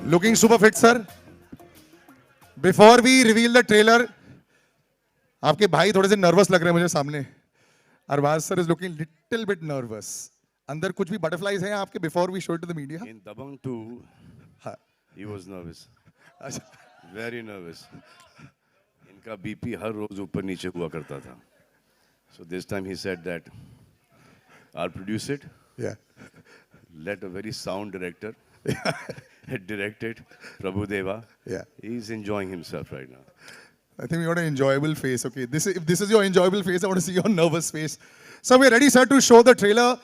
Looking super fit, sir. Before we reveal the trailer, आपके भाई थोड़े से नर्वस लग रहे हैं मुझे सामने. Arbaz sir is looking little bit nervous. अंदर कुछ भी butterflies हैं आपके before we show it to the media? In Dabang 2, हाँ. he was nervous. अच्छा. Very nervous. इनका BP हर रोज ऊपर नीचे हुआ करता था. So this time he said that I'll produce it. Yeah. Let a very sound director direct it, Prabhu Deva. Yeah. He's enjoying himself right now. I think we got an enjoyable face. Okay, if this is your enjoyable face, I want to see your nervous face. So we're ready, sir, to show the trailer.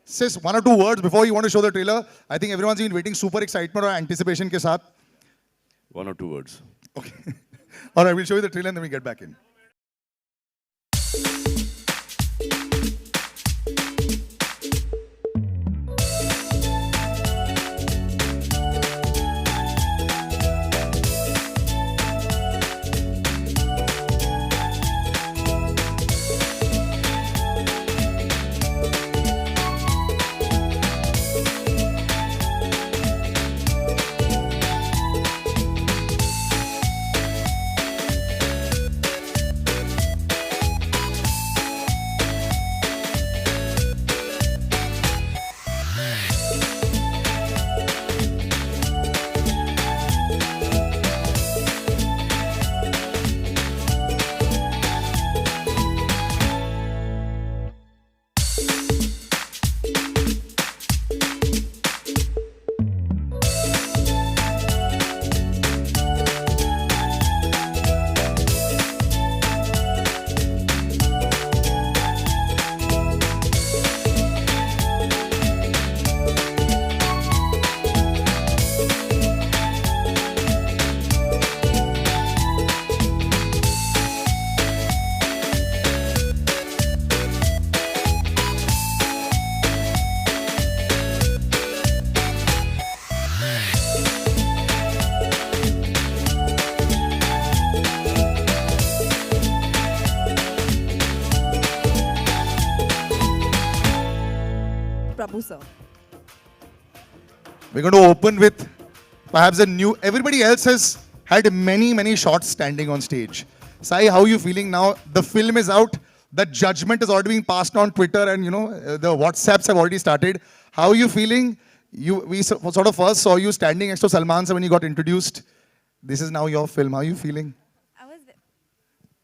Sis, one or two words before you want to show the trailer. I think everyone's been waiting super excitement or anticipation ke saath. One or two words. Okay. All right, we'll show you the trailer and then we get back in. Prabhu sir. We're going to open with perhaps a new. Everybody else has had many shots standing on stage. Sai, how are you feeling now? The film is out. The judgment is already being passed on Twitter, and the WhatsApps have already started. How are you feeling? We sort of first saw you standing next to Salman sir when you got introduced. This is now your film. How are you feeling? I was,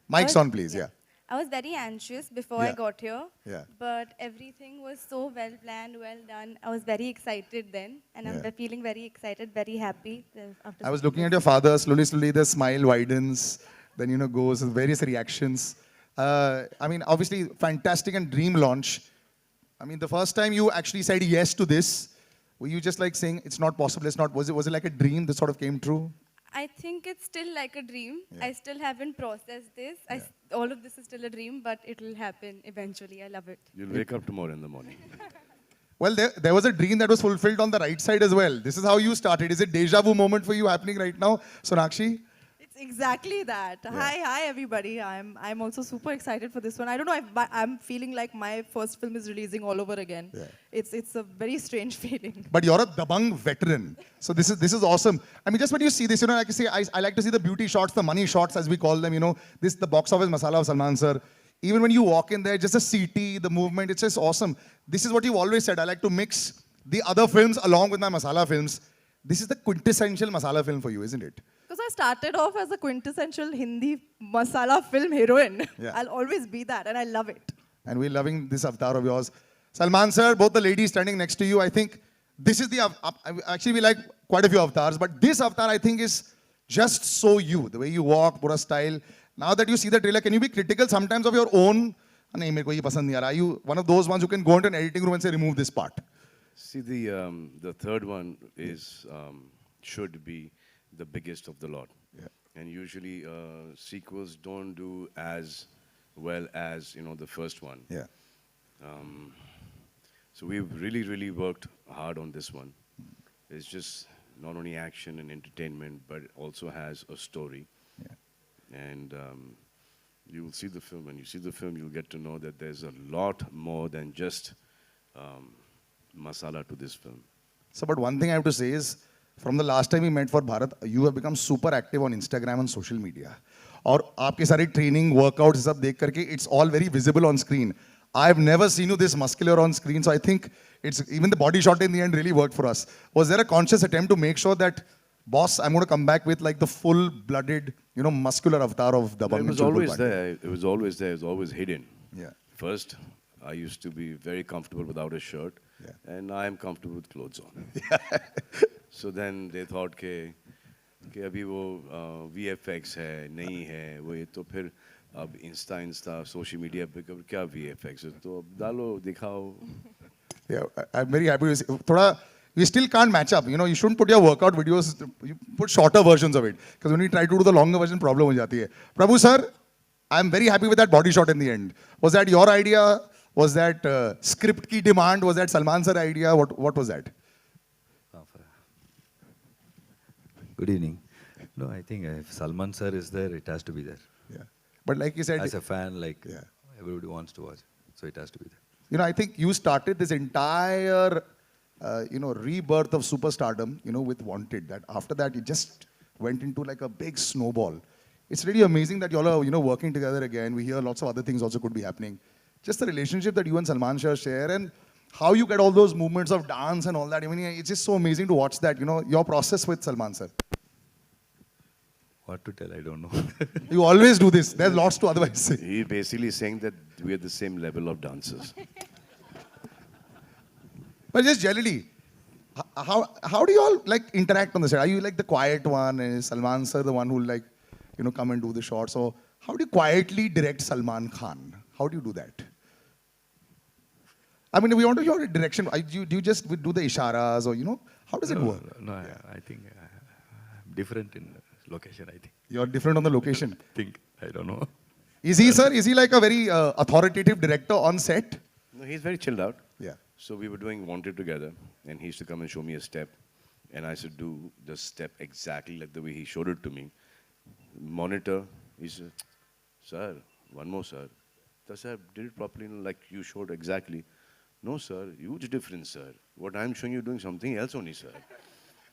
Mic's on, please. Yeah. I was very anxious before I Yeah. got here. Yeah. But everything was so well planned, well done. I was very excited then, and Yeah. I'm feeling very excited, very happy. After I was seeing looking this. at your father. Slowly, the smile widens. Then goes with various reactions. I mean, obviously, fantastic and dream launch. I mean, the first time you actually said yes to this, were you just like saying it's not possible? It's not. Was it like a dream that sort of came true? I think it's still like a dream. Yeah. I still haven't processed this. All of this is still a dream, but it will happen eventually. I love it. You'll wake up tomorrow in the morning. Well, there was a dream that was fulfilled on the right side as well. This is how you started. Is it deja vu moment for you happening right now, Sonakshi? It's exactly that. Hi everybody. I'm also super excited for this one. I don't know. I'm feeling like my first film is releasing all over again. Yeah. It's a very strange feeling. But you're a Dabang veteran. So this is awesome. I mean, just when you see this, like I say, I like to see the beauty shots, the money shots as we call them, the box office masala of Salman sir. Even when you walk in there, just the CT, the movement, it's just awesome. This is what you've always said. I like to mix the other films along with my masala films. This is the quintessential masala film for you, isn't it? Because I started off as a quintessential Hindi masala film heroine. Yeah. I'll always be that, and I love it. And we're loving this avatar of yours. Salman sir, both the ladies standing next to you, I think this is the, actually we like quite a few avatars, but this avatar I think is just so you, the way you walk, pura style. Now that you see the trailer, can you be critical sometimes of your own? नहीं मेरे को ये पसंद नहीं आ रहा. Are you one of those ones who can go into an editing room and say remove this part? See, the third one is should be the biggest of the lot. Yeah. And usually sequels don't do as well as the first one. Yeah. So we've really worked hard on this one. It's just not only action and entertainment, but it also has a story. Yeah. And you will see the film. When you see the film, you'll get to know that there's a lot more than just masala to this film. So, but one thing I have to say is, from the last time we met for Bharat, you have become super active on Instagram and social media. और आपके सारे training, workouts सब देख करके it's all very visible on screen. I've never seen you this muscular on screen, so I think it's even the body shot in the end really worked for us. Was there a conscious attempt to make sure that, boss, I'm going to come back with like the full-blooded, muscular avatar of Dabangg? It was always there. It was always there. It was always hidden. Yeah. First, I used to be very comfortable without a shirt, Yeah. and now I'm comfortable with clothes on. So then they thought कि अभी वो VFX है, नहीं है, वो ये तो फिर अब इंस्टा सोशल मीडिया पे क्या VFX है, तो अब डालो दिखाओ. Yeah, I'm very happy to see. Thoda, we still can't match up. You shouldn't put your workout videos, you put shorter versions of it. Because when you try to do the longer version, problem ho jati hai. Prabhu sir, I'm very happy with that body shot in the end. Was that your idea? Was that script ki demand? Was that Salman sir idea? What was that? Good evening. No, I think if Salman sir is there, it has to be there. Yeah. But like you said, As a fan, like Yeah. everybody wants to watch, so it has to be there. I think you started this entire, rebirth of superstardom, with Wanted. That after that, it just went into like a big snowball. It's really amazing that y'all are, working together again. We hear lots of other things also could be happening. Just the relationship that you and Salman Shah share and how you get all those movements of dance and all that. I mean, it's just so amazing to watch that, your process with Salman sir. What to tell, I don't know. You always do this. There's lots to otherwise say. He basically saying that we are the same level of dancers. But just generally, how do you all like interact on the set? Are you like the quiet one and is Salman sir the one who like, come and do the shots? Or how do you quietly direct Salman Khan? How do you do that? I mean, we want to hear a direction. Do you just do the isharas or, how does it work? No, I think I'm different in location, I think. You're different on the location. I don't know. Is he, sir? Is he like a very authoritative director on set? No, he's very chilled out. Yeah. So we were doing Wanted together, and he used to come and show me a step, and I should do the step exactly like the way he showed it to me. Monitor, he said, "Sir, one more, sir." I said, "Did it properly, like you showed exactly." "No, sir, huge difference, sir. What I'm showing you doing something else only, sir."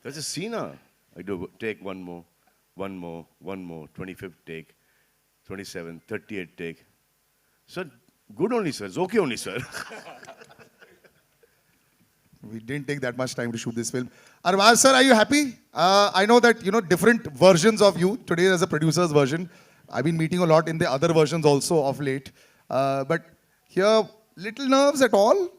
That's a scene. I do take one more, 25th take, 27th, 38th take. Sir, good only, sir. It's okay only, sir. We didn't take that much time to shoot this film. Arvaz sir, are you happy? I know that, different versions of you. Today there's a producer's version. I've been meeting a lot in the other versions also of late. But here, little nerves at all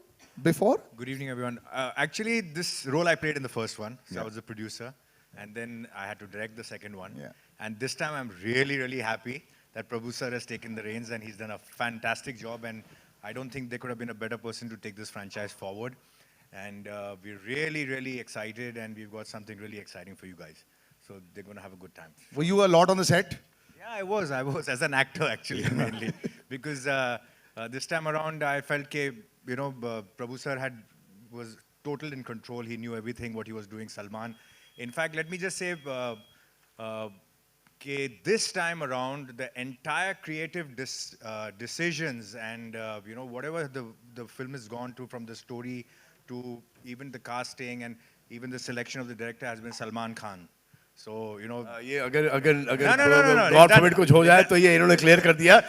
before? Good evening, everyone. Actually, this role I played in the first one. So Yeah. I was the producer. And then I had to direct the second one. Yeah. And this time I'm really, really happy that Prabhu sir has taken the reins and he's done a fantastic job. And I don't think there could have been a better person to take this franchise forward. And we're really, really excited and we've got something really exciting for you guys. So they're going to have a good time. Were you a lot on the set? Yeah, I was as an actor actually mainly. Because this time around I felt Prabhu sir was total in control. He knew everything, what he was doing, Salman. In fact, let me just say, this time around, the entire creative decisions and whatever the film has gone to, from the story to even the casting and even the selection of the director, has been Salman Khan. So ये अगर No. God forbid कुछ हो जाए तो ये इन्होंने clear कर दिया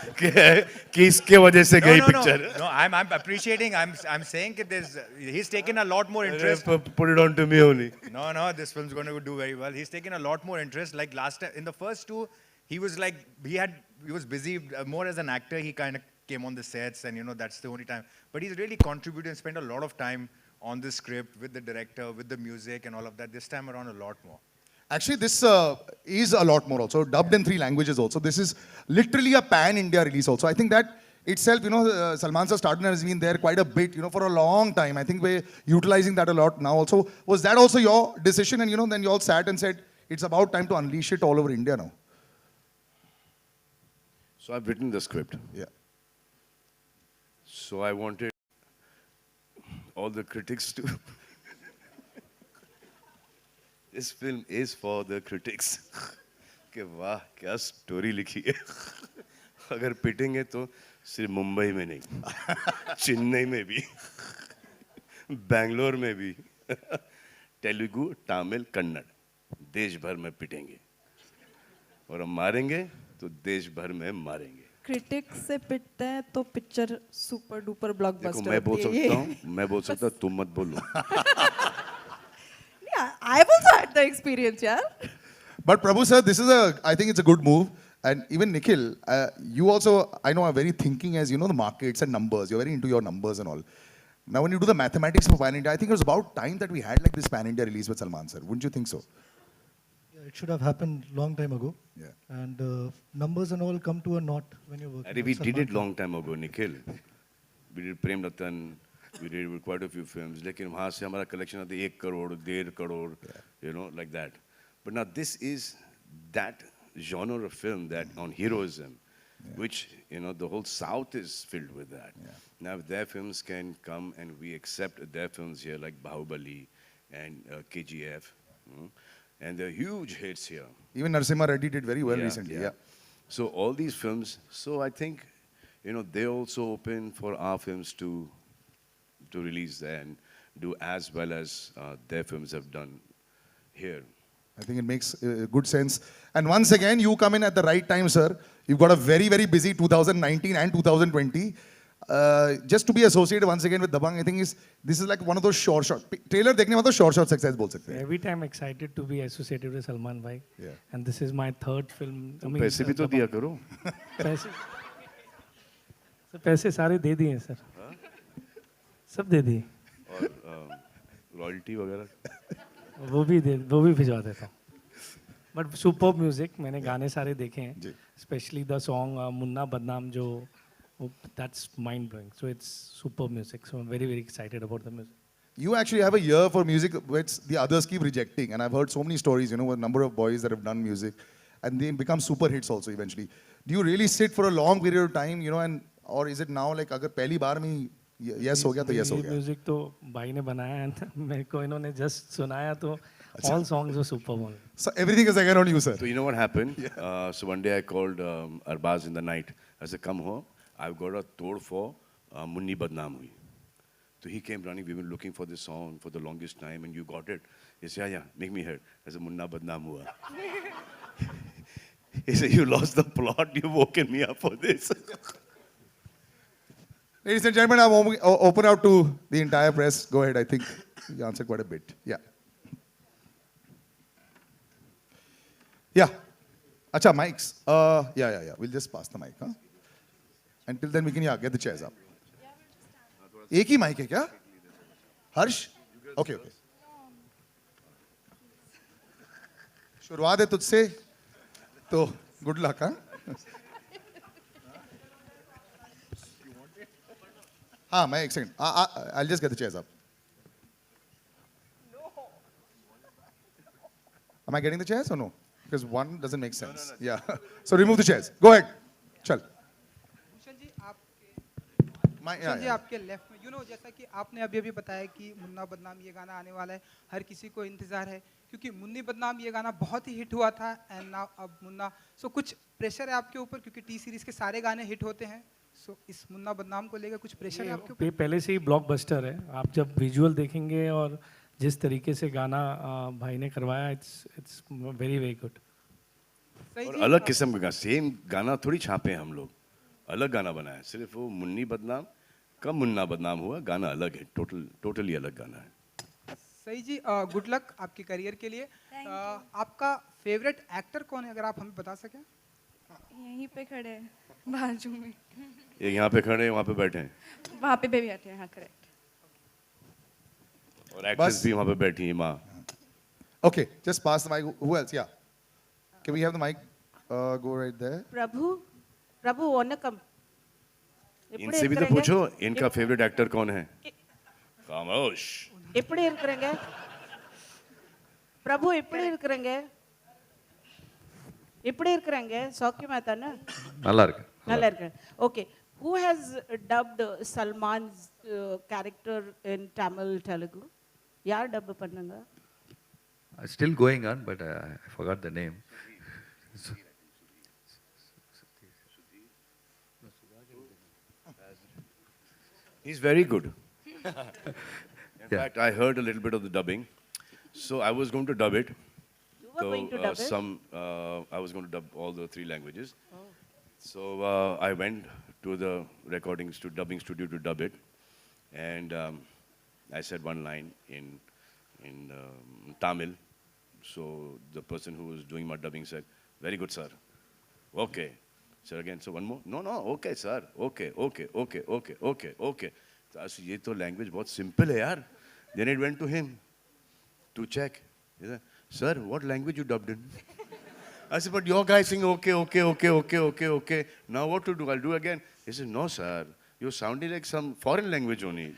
कि इसके वजह से गई picture. No, I'm appreciating. I'm saying that he's taken a lot more interest. Put it on to me only. No, this film's going to do very well. He's taken a lot more interest. Like last time, in the first two, he was like, he was busy more as an actor. He kind of came on the sets and, that's the only time. But he's really contributed and spent a lot of time on the script, with the director, with the music and all of that. This time around, a lot more. Actually, this is a lot more also, dubbed in 3 languages also. This is literally a pan-India release also. I think that itself, Salman sir started has been there quite a bit, for a long time. I think we're utilizing that a lot now also. Was that also your decision? And, then you all sat and said, it's about time to unleash it all over India now. So I've written the script. Yeah. So I wanted all the critics to... This film is for the critics. कि वाह क्या story लिखी है. अगर पिटेंगे तो सिर्फ मुंबई में नहीं, चेन्नई में भी, बैंगलोर में भी, तेलुगु, तमिल, कन्नड़. देश भर में पिटेंगे और हम मारेंगे तो देश भर में मारेंगे। क्रिटिक्स से पिटते हैं तो पिक्चर सुपर डुपर देखो ब्लॉकबस्टर मैं बोल होती है सकता हूँ, मैं बोल सकता हूँ, तुम मत बोलो। I've also had the experience, yeah. But Prabhu sir, this is I think it's a good move. And even Nikhil, you also, I know, are very thinking as, you know, the markets and numbers. You're very into your numbers and all. Now, when you do the mathematics for Pan India, I think it was about time that we had like this Pan India release with Salman sir. Wouldn't you think so? Yeah, it should have happened long time ago. Yeah. And numbers and all come to a naught when you're working. अरे with we did Salman it Khan. long time ago, Nikhil. We did Prem Ratan, we did quite a few films. लेकिन वहाँ से हमारा collection आता 1 crore, 1.5 crore, you know, like that. But now this is that genre of film that on heroism, which, you know, the whole South is filled with that. Now if their films can come and we accept their films here like Bahubali and KGF, and they're huge hits here. Even Narasimha Reddy did very well Yeah, recently. Yeah. So all these films, so I think, you know, they also open for our films to release there and do as well as their films have done here. I think it makes good sense. And once again, you come in at the right time, sir. You've got a very, very busy 2019 and 2020. Just to be associated once again with Dabang, I think this is like one of those short. Trailer देखने में तो short success बोल सकते हैं. Every time excited to be associated with Salman bhai. Yeah. And this is my third film. I mean, पैसे भी तो दिया करो. पैसे सर पैसे सारे दे दिए सर. सब दे दिए. और रॉयल्टी वगैरह. वो भी भिजवा देता हूँ. बट सुपर म्यूजिक मैंने गाने सारे देखे हैं. स्पेशली द सॉन्ग मुन्ना बदनाम जो that's mind blowing. So it's super music. So I'm very very excited about the music. You actually have a ear for music which the others keep rejecting. And I've heard so many stories, you know, with a number of boys that have done music. And they become super hits also eventually. Do you really sit for a long period of time, you know, and or is it now like अगर पहली बार में ही yes हो गया तो yes हो ये गया? Music तो भाई ने बनाया है. मेरे को इन्होंने जस्ट सुनाया तो all songs were superb. So everything is again on you, sir. So you know what happened? So one day I called Arbaz in the night. I said, come home. I've got a tod for Munni Badnaam Hui. So he came running. We've been looking for this song for the longest time, and you got it. He said, yeah, make me hear. I said, Munna Badnaam Hua. He said, you lost the plot. You've woken me up for this. Ladies and gentlemen, I'm open out to the entire press. Go ahead. I think you answered quite a bit. Yeah. Yeah. Acha, mics. Yeah. We'll just pass the mic. Huh? Until then, we can get the chairs up. एक ही mic है क्या? हर्ष? Okay. शुरुआत है तुझसे, तो good luck, huh? हाँ, मैं एक second. I'll just get the chairs up. Am I getting the chairs or no? Because one doesn't make sense. Yeah. So remove the chairs. Go ahead. चल. भूषण जी आपके My, भूषण जी आपके लेफ्ट में जैसा कि आपने अभी अभी बताया कि मुन्ना बदनाम ये गाना आने वाला है, हर किसी को इंतजार है क्योंकि मुन्नी बदनाम ये गाना बहुत ही हिट हुआ था एंड नाउ अब मुन्ना. सो कुछ प्रेशर है आपके ऊपर क्योंकि टी सीरीज के सारे गाने हिट होते हैं. सो इस मुन्ना बदनाम को लेकर कुछ प्रेशर है आपके ऊपर? पहले से ही ब्लॉकबस्टर है. आप जब विजुअल देखेंगे और जिस तरीके से गाना भाई ने करवाया, इट्स वेरी वेरी गुड. और अलग किस्म का सेम गाना थोड़ी छापे हम लोग, अलग गाना बनाया. सिर्फ वो मुन्नी बदनाम का मुन्ना बदनाम हुआ, गाना अलग है, टोटली अलग गाना है. सही जी, गुड लक आपके करियर के लिए. आपका फेवरेट एक्टर कौन है अगर आप हमें बता सकें? यहीं पे खड़े हैं बाजू में. ये यहाँ पे खड़े हैं, वहाँ पे बैठे हैं. वहाँ पे भी बैठे हैं. हाँ करेक्ट. और एक्ट्रेस भी वहाँ पे बैठी है माँ. Okay, just pass the mic. Who else? Yeah. Can we have the mic? Go right there. प्रभु वनकम. इनसे भी तो पूछो इनका फेवरेट एक्टर कौन है. खामोश. எப்படி இருக்குறீங்க பிரபு? எப்படி இருக்குறீங்க சௌக்கியமா தானே? நல்லா இருக்கு. நல்லா இருக்கு. Okay, who has dubbed Salman's character in Tamil, Telugu? யார் டப் பண்ணாங்க? Still going on, but I forgot the name. He's very good. In fact, I heard a little bit of the dubbing, so I was going to dub it, were going to dub it? I was going to dub all the 3 languages. So I went to the dubbing studio to dub it, and I said one line in Tamil. So the person who was doing my dubbing said, "Very good, sir." Okay. Sir again. So one more. No, okay, sir. Okay. So I said, ये तो language बहुत simple है यार. Then it went to him to check. He said, "Sir, what language you dubbed in?" I said, "But your guy saying okay. Now what to do? I'll do again." He said, "No, sir. You're sounding like some foreign language only.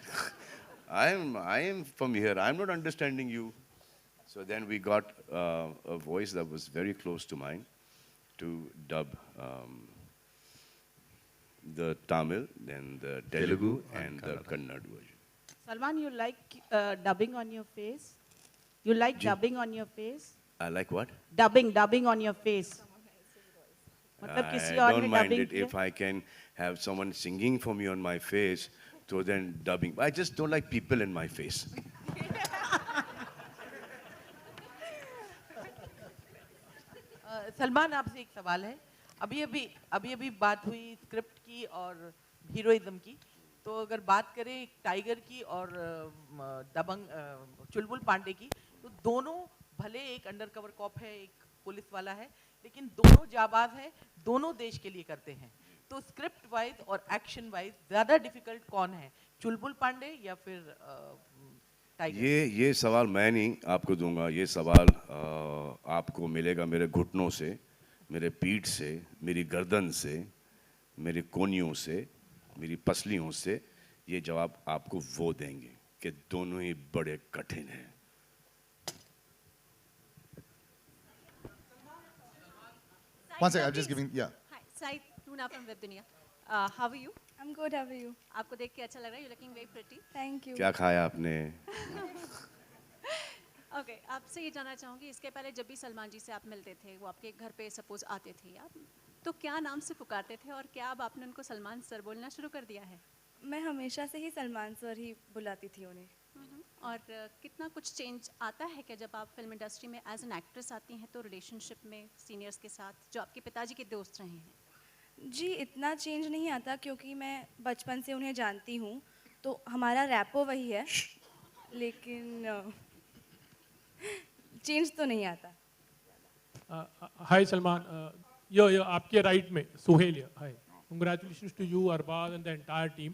I am from here. I'm not understanding you." So then we got a voice that was very close to mine to dub the Tamil, then the Telugu, and the Kannada version. Salman, you like dubbing on your face? You like dubbing on your face? I like what? Dubbing on your face. मतलब किसी I और don't ने mind dubbing it if I can have someone singing for me on my face, so then dubbing. I just don't like people in my face. Salman, आपसे एक सवाल है। अभी अभी बात हुई स्क्रिप्ट की और हीरोइज्म की, तो अगर बात करें टाइगर की और चुलबुल पांडे की, तो दोनों भले एक अंडरकवर कॉप है, एक पुलिस वाला है, लेकिन दोनों जाबाज हैं, दोनों देश के लिए करते हैं। तो स्क्रिप्ट वाइज और एक्शन वाइज ज़्यादा डिफिकल्ट कौन है, चुलबुल पांडे या फिर टाइगर? ये सवाल मैं नहीं आपको दूंगा, ये सवाल आपको मिलेगा मेरे घुटनों से, मेरे पीठ से, मेरी गर्दन से, मेरे कोनियों से, मेरी पसलियों से। ये जवाब आपको वो देंगे कि दोनों ही बड़े कठिन हैं। One second, I'm just giving, yeah. Hi, Sai Tuna from Webdunia. How are you? I'm good, how are you? आपको देख के अच्छा लग रहा है. You're looking very pretty. Thank you. क्या खाया आपने? Okay, आपसे ये जानना चाहूँगी, इसके पहले जब भी सलमान जी से आप मिलते थे, वो आपके घर पे सपोज आते थे आप, तो क्या नाम से पुकारते थे और क्या अब आपने उनको सलमान सर बोलना शुरू कर दिया है? मैं हमेशा से ही सलमान सर ही बुलाती थी उन्हें। और कितना कुछ चेंज आता है क्या जब आप फिल्म इंडस्ट्री में एज एन एक्ट्रेस आती हैं तो रिलेशनशिप में सीनियर्स के साथ जो आपके पिताजी के दोस्त रहे हैं? जी, इतना चेंज नहीं आता क्योंकि मैं बचपन से उन्हें जानती हूँ, तो हमारा रैपो वही है, लेकिन चेंज तो नहीं आता। हाय सलमान, यो आपके राइट में Suhail, hi, congratulations to you, Arbaaz and the entire team.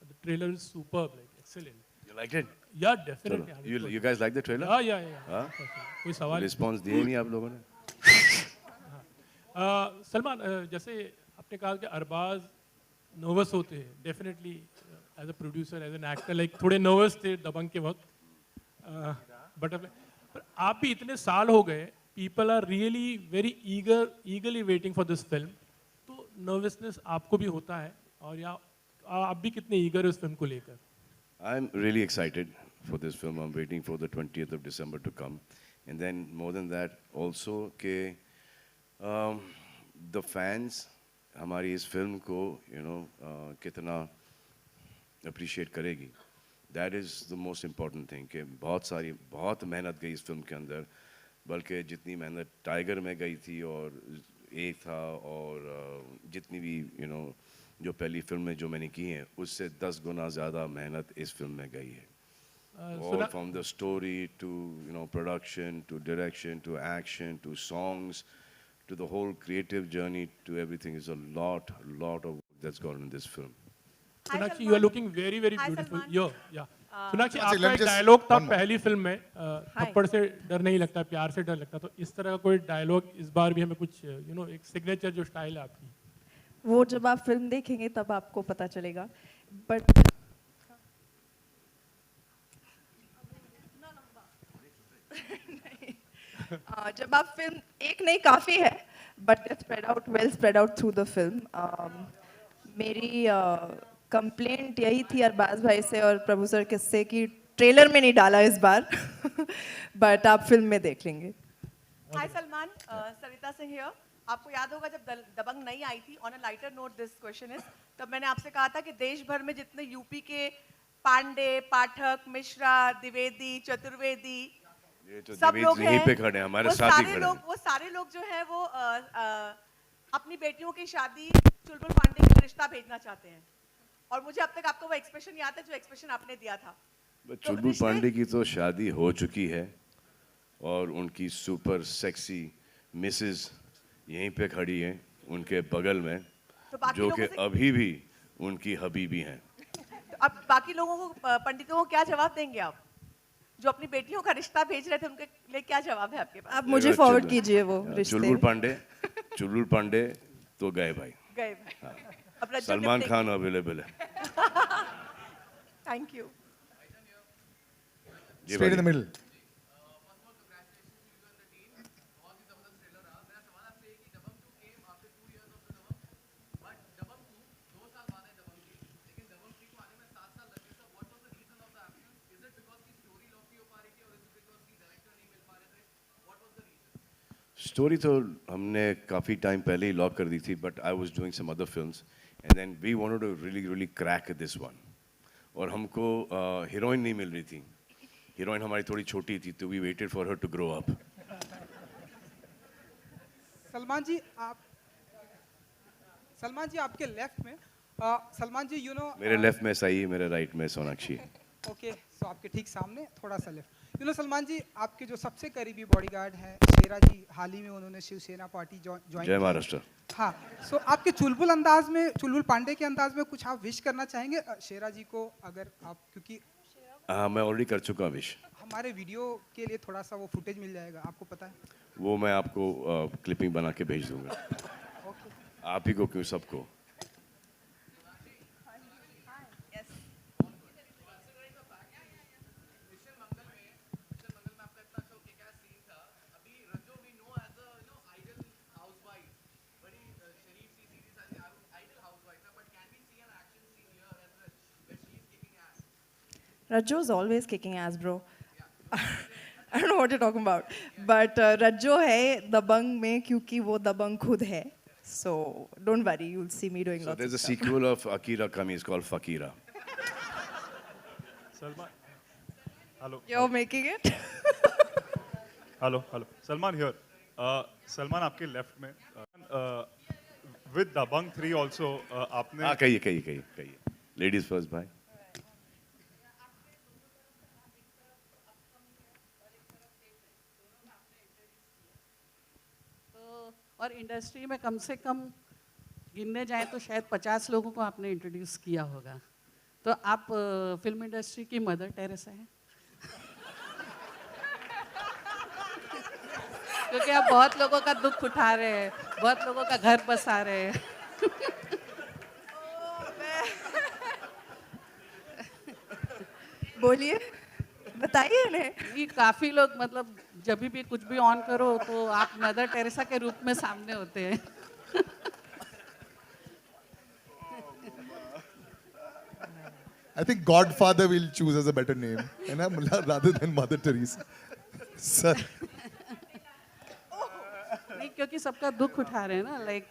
The trailer is superb, like excellent. You liked it? Yeah, definitely. You guys like the trailer? Yeah. कोई सवाल? Response दिए नहीं आप लोगों ने? सलमान, जैसे आपने कहा कि अरबाज नर्वस होते हैं, definitely as a producer, as an actor, like थोड़े नर्वस थे दबंग के वक्त, बट आप भी इतने साल हो गए, people are really very eagerly waiting for this film, तो नर्वसनेस आपको भी होता है, और या आप भी कितने ईगर है उस फिल्म को लेकर? I'm really excited for this film. I'm waiting for the 20th of December to come. And then more than that also कि the fans हमारी इस फिल्म को कितना appreciate करेगी. That is the most important thing कि बहुत मेहनत गई इस फिल्म के अंदर, बल्कि जितनी मेहनत टाइगर में गई थी और एक था और जितनी भी जो पहली फिल्म में जो मैंने की हैं उससे 10 गुना ज़्यादा मेहनत इस फिल्म में गई है। All from the story to production to direction to action to songs to the whole creative journey to everything is a lot of work that's gone in this film. Sonakshi, you are looking very beautiful. Yeah. Sonakshi, आपका एक just dialogue था पहली film में, थप्पड़ से डर नहीं लगता, प्यार से डर लगता, तो इस तरह का कोई डायलॉग इस बार भी हमें कुछ एक सिग्नेचर जो स्टाइल है आपकी? वो जब आप फिल्म देखेंगे तब आपको पता चलेगा, बट जब आप फिल्म एक नहीं काफ़ी है, but spread out through the film. मेरी कंप्लेंट यही थी अरबाज भाई से और प्रभु सर किससे कि ट्रेलर में नहीं डाला इस बार, बट आप फिल्म में देख लेंगे। हाय सलमान, सरिता सिंह हियर। आपको याद होगा जब दबंग नहीं आई थी, on a lighter note this question is, तब मैंने आपसे कहा था कि देश भर में जितने यूपी के पांडे, पाठक, मिश्रा, द्विवेदी, चतुर्वेदी, ये तो सब देवेश लोग यहीं हैं, पे खड़े हैं, हमारे वो साथ ही सारे खड़े लोग हैं। वो सारे लोग जो है वो अपनी बेटियों की शादी चुलबुल पांडे के रिश्ता भेजना चाहते हैं, और मुझे अब तक आपको वो एक्सप्रेशन याद है जो एक्सप्रेशन आपने दिया था। चुलबुल पांडे की तो शादी हो चुकी है और उनकी सुपर सेक्सी मिसेस यहीं पे खड़ी है उनके बगल में, तो बाकी जो लोगों कि से अभी भी उनकी हबीबी हैं। तो अब बाकी लोगों को पंडितों को क्या जवाब देंगे आप, जो अपनी बेटियों का रिश्ता भेज रहे थे, उनके लिए क्या जवाब है आपके पास? आप मुझे फॉरवर्ड कीजिए वो रिश्ते। चुलबुल पांडे तो गए भाई। गए भाई। अब रज्जो सलमान टिप्पणी- खान अवेलेबल है। Thank you. Straight in the middle. Story तो हमने काफ़ी टाइम पहले ही लॉक कर दी थी, but I was doing some other films and then we wanted to really crack this one. और हमको हीरोइन नहीं मिल रही थी, हीरोइन हमारी थोड़ी छोटी थी, तो we waited for her to grow up. Salman ji आपके लेफ्ट में सलमान जी यू नो मेरे लेफ्ट में सही, मेरे राइट में सोनाक्षी है। ओके सो आपके ठीक सामने थोड़ा सा left. You know Salman ji आपके जो सबसे करीबी बॉडीगार्ड हैं शेरा जी, हाल ही में उन्होंने शिवसेना पार्टी ज्वाइन जय महाराष्ट्र। हाँ, सो आपके चुलबुल अंदाज में, चुलबुल पांडे के अंदाज में कुछ आप विश करना चाहेंगे शेरा जी को, अगर आप, क्योंकि हाँ मैं ऑलरेडी कर चुका विश। हमारे वीडियो के लिए थोड़ा सा वो फुटेज मिल जाएगा, आपको पता है? वो मैं आपको क्लिपिंग बना के भेज दूंगा, आप ही को क्यों, सबको। Rajjo is always kicking ass, bro. I don't know what you're talking about. But Rajjo है दबंग में क्योंकि वो दबंग खुद है. So don't worry, you'll see me doing So lots there's of a stuff. sequel of Akira coming, it's called Fakira. Salman, hello. You're making it? Hello. Salman here. Salman आपके left में with Dabang 3 also आपने हाँ कहिए ladies first भाई। और industry में कम से कम गिनने जाए तो शायद 50 लोगों को आपने इंट्रोड्यूस किया होगा, तो आप फिल्म इंडस्ट्री की मदर टेरेसा हैं। क्योंकि आप बहुत लोगों का दुख उठा रहे हैं, बहुत लोगों का घर बसा रहे हैं। बोलिए, बताइए उन्हें। ये काफी लोग, मतलब जब भी कुछ भी ऑन करो तो आप मदर टेरेसा के रूप में सामने होते हैं। I think Godfather will choose as a better name, है ना, rather than Mother Teresa. Sir. नहीं, क्योंकि सबका दुख उठा रहे हैं ना, लाइक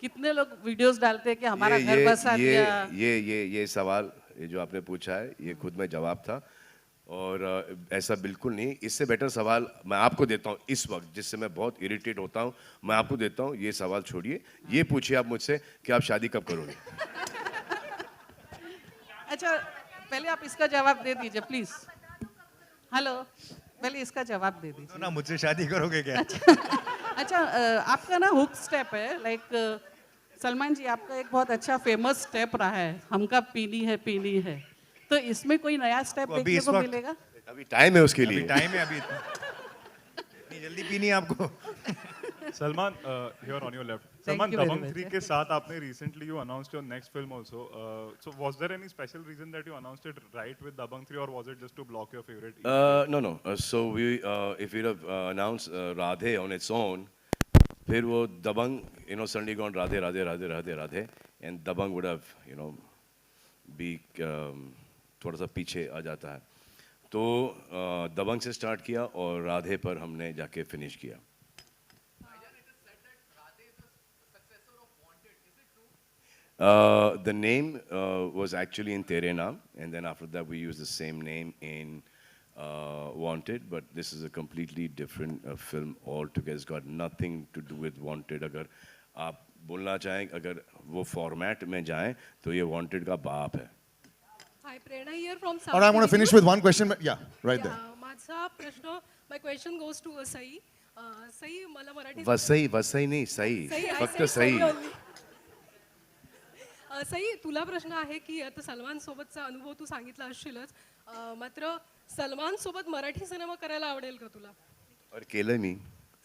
कितने लोग वीडियोस डालते हैं कि हमारा घर बसा दिया। ये सवाल ये जो आपने पूछा है, ये खुद में जवाब था, और ऐसा बिल्कुल नहीं। इससे बेटर सवाल मैं आपको देता हूँ इस वक्त, जिससे मैं बहुत इरिटेट होता हूँ, मैं आपको देता हूँ। ये सवाल छोड़िए, ये पूछिए आप मुझसे कि आप शादी कब करोगे। अच्छा, पहले आप इसका जवाब दे दीजिए प्लीज। हेलो, पहले इसका जवाब दे दीजिए ना, मुझसे शादी करोगे क्या? अच्छा, आपका ना हुक स्टेप है, लाइक सलमान जी आपका एक बहुत अच्छा फेमस स्टेप रहा है, हमका पीनी है, तो इसमें कोई नया स्टेप देखने को मिलेगा? अभी टाइम है उसके लिए। टाइम है अभी, इतनी जल्दी पीनी है आपको। Salman here on your left. Salman, Dabang 3 के साथ आपने recently you announced your next film also. So was there any special reason that you announced it right with Dabang 3, or was it just to block your favorite? No. So we if we'd have announced Radhe on its own, फिर वो Dabang, suddenly gone Radhe, and Dabang would have, be थोड़ा सा पीछे आ जाता है। तो दबंग से start किया और राधे पर हमने जाके फिनिश किया। The name was actually in Tere Naam, and then after that we used the same name in Wanted, but this is a completely different film altogether. It's got nothing to do with Wanted. अगर आप बोलना चाहें, अगर वो format में जाएं, तो ये Wanted का बाप है. Hi, Prerna here from South. Or I want to finish with one question. But yeah, right there. माझा प्रश्न, my question goes to Sai. Sai, मला मराठी. वसई नहीं, सही. फक्त सही. सई, तुला प्रश्न आहे की आता सलमान सोबतचा अनुभव तू सांगितला असशीलच, मात्र सलमान सोबत मराठी सिनेमा करायला आवडेल का तुला? और केलं मी.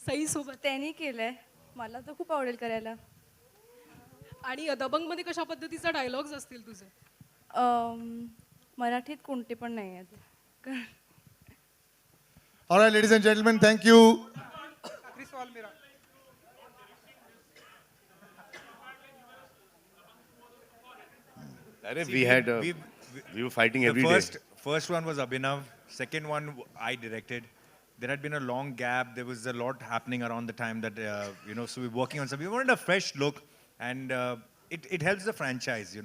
सई सोबत त्यांनी केलंय, मला तर खूप आवडेल करायला. आणि दबंग मध्ये कशा पद्धतीचा डायलॉग्स असतील तुझे? मराठीत कोणते पण नाही आहेत. All right, ladies and gentlemen, thank you. We were fighting every day. First one was Abhinav. Second one I directed. There had been a long gap. There was a lot happening around the time that so we were working on something. We wanted a fresh look, and it helps the franchise,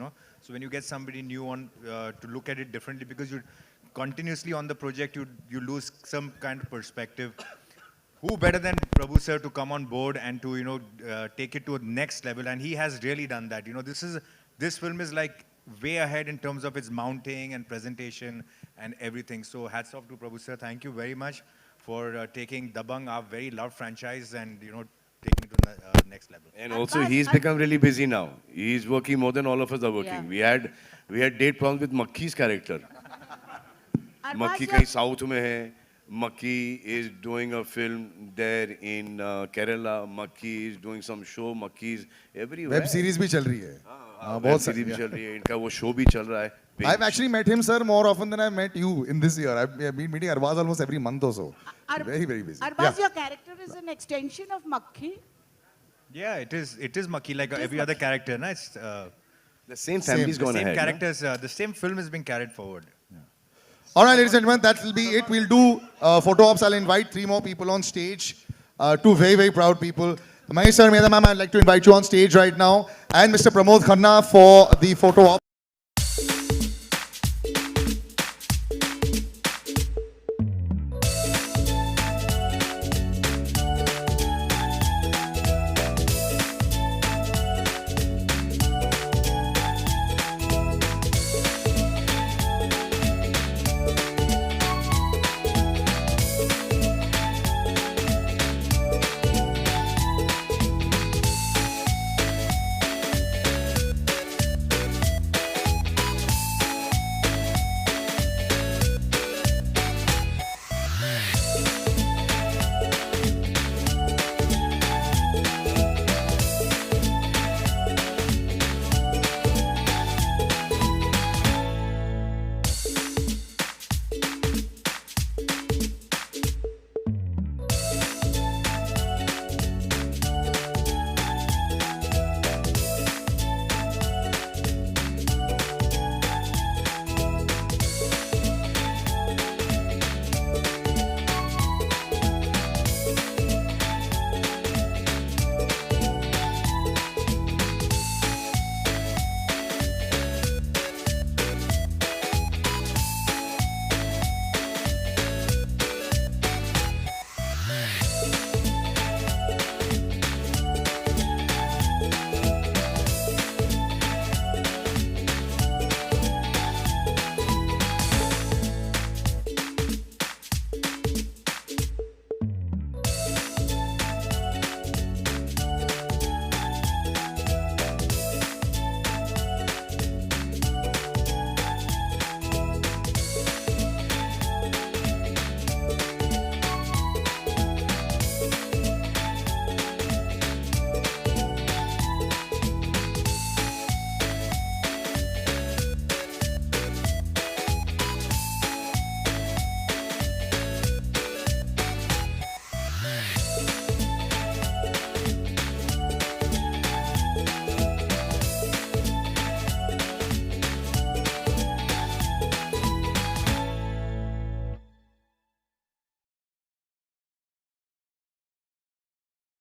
So when you get somebody new on to look at it differently, because you continuously on the project, you lose some kind of perspective. Who better than Prabhu sir to come on board and to take it to a next level? And he has really done that. This film is like way ahead in terms of its mounting and presentation and everything. So hats off to Prabhu sir. Thank you very much for taking Dabang, our very loved franchise, and taking it to the next level. And also he's become really busy now. He's working more than all of us are working. Yeah. We had date problems with Makki's character. Makki kahin south mein hai. Makki is doing a film there in Kerala. Makki is doing some show. Makki is everywhere. Web series भी चल रही है. Web series भी चल रही है. इनका वो show भी चल रहा है. I've actually met him, sir, more often than I've met you in this year. I've been meeting Arbaz almost every month or so. Very, very busy. Arbaz, your character is an extension of Makki. Yeah, it is Makki like every other character. Na? It's, the same family's gone ahead. The same characters, the same film is being carried forward. All right, ladies and gentlemen, that will be it. We'll do photo ops. I'll invite 3 more people on stage. 2 very, very proud people. Mahesh sir, Medha ma'am, I'd like to invite you on stage right now. And Mr. Pramod Khanna for the photo op.